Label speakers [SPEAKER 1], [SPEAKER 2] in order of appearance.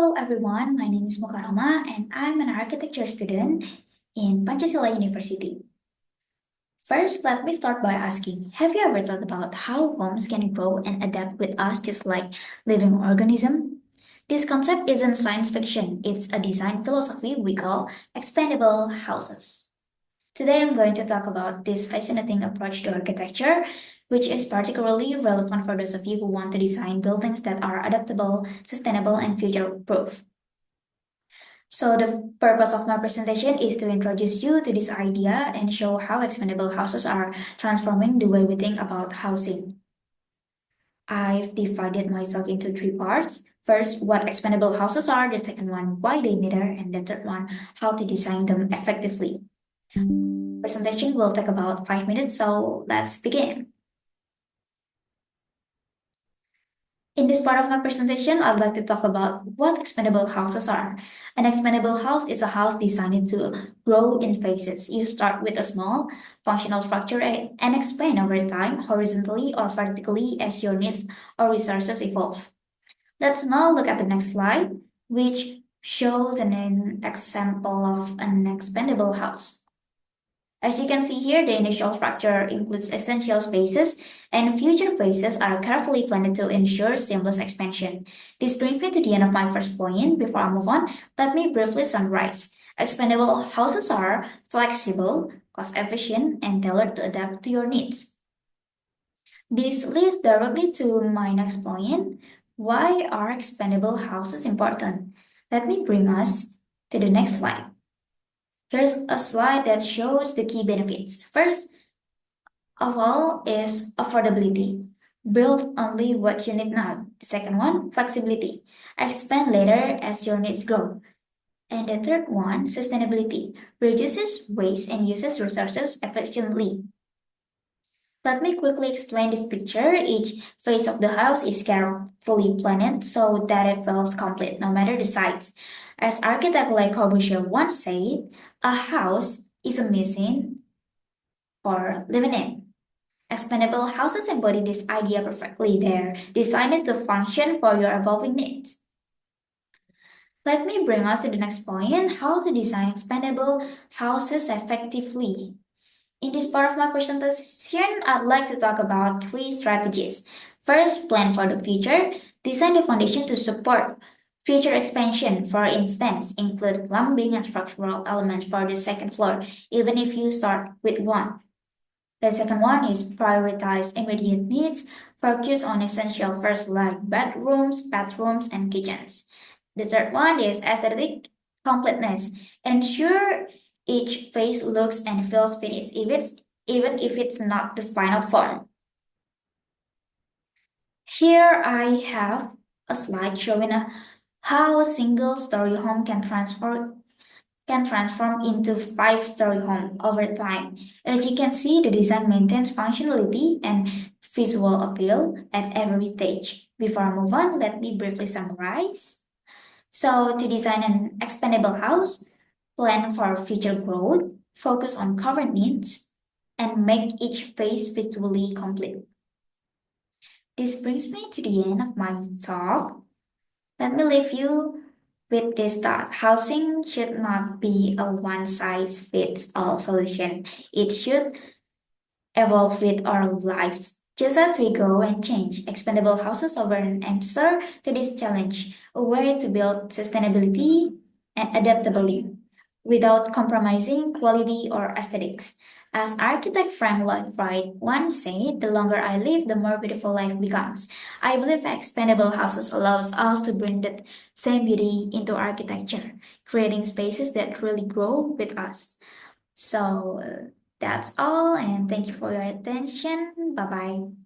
[SPEAKER 1] Hello everyone, my name is Muqarrama and I'm an architecture student in Pancasila University. First, let me start by asking, have you ever thought about how homes can grow and adapt with us just like living organisms? This concept isn't science fiction, it's a design philosophy we call expandable houses. Today I'm going to talk about this fascinating approach to architecture, which is particularly relevant for those of you who want to design buildings that are adaptable, sustainable, and future-proof. So the purpose of my presentation is to introduce you to this idea and show how expandable houses are transforming the way we think about housing. I've divided my talk into three parts. First, what expandable houses are, the second one, why they matter, and the third one, how to design them effectively. Presentation will take about 5 minutes, so let's begin. In this part of my presentation, I'd like to talk about what expandable houses are. An expandable house is a house designed to grow in phases. You start with a small, functional structure and expand over time, horizontally or vertically as your needs or resources evolve. Let's now look at the next slide, which shows an example of an expandable house. As you can see here, the initial structure includes essential spaces, and future phases are carefully planned to ensure seamless expansion. This brings me to the end of my first point. Before I move on, let me briefly summarize. Expandable houses are flexible, cost efficient, and tailored to adapt to your needs. This leads directly to my next point. Why are expandable houses important? Let me bring us to the next slide. Here's a slide that shows the key benefits. First of all is affordability. Build only what you need now. The second one, flexibility. Expand later as your needs grow. And the third one, sustainability. Reduces waste and uses resources efficiently. Let me quickly explain this picture. Each phase of the house is carefully planned so that it feels complete no matter the size. As architect Le Corbusier once said, a house is a machine for living in. Expandable houses embody this idea perfectly. They're designed to function for your evolving needs. Let me bring us to the next point, how to design expandable houses effectively. In this part of my presentation, I'd like to talk about three strategies. First, plan for the future. Design the foundation to support future expansion. For instance, include plumbing and structural elements for the second floor, even if you start with one. The second one is prioritize immediate needs. Focus on essential first like bedrooms, bathrooms, and kitchens. The third one is aesthetic completeness. Ensure each phase looks and feels finished, even if it's not the final form. Here I have a slide showing how a single story home can transform into five-story home over time. As you can see, the design maintains functionality and visual appeal at every stage. Before I move on, let me briefly summarize. So, to design an expandable house, plan for future growth, focus on current needs, and make each phase visually complete. This brings me to the end of my talk. Let me leave you with this thought. Housing should not be a one size fits all solution. It should evolve with our lives. Just as we grow and change, expandable houses offer an answer to this challenge, a way to build sustainability and adaptability without compromising quality or aesthetics. As architect Frank Lloyd Wright once said, the longer I live, the more beautiful life becomes. I believe expandable houses allows us to bring that same beauty into architecture, creating spaces that really grow with us. So that's all, and thank you for your attention. Bye bye.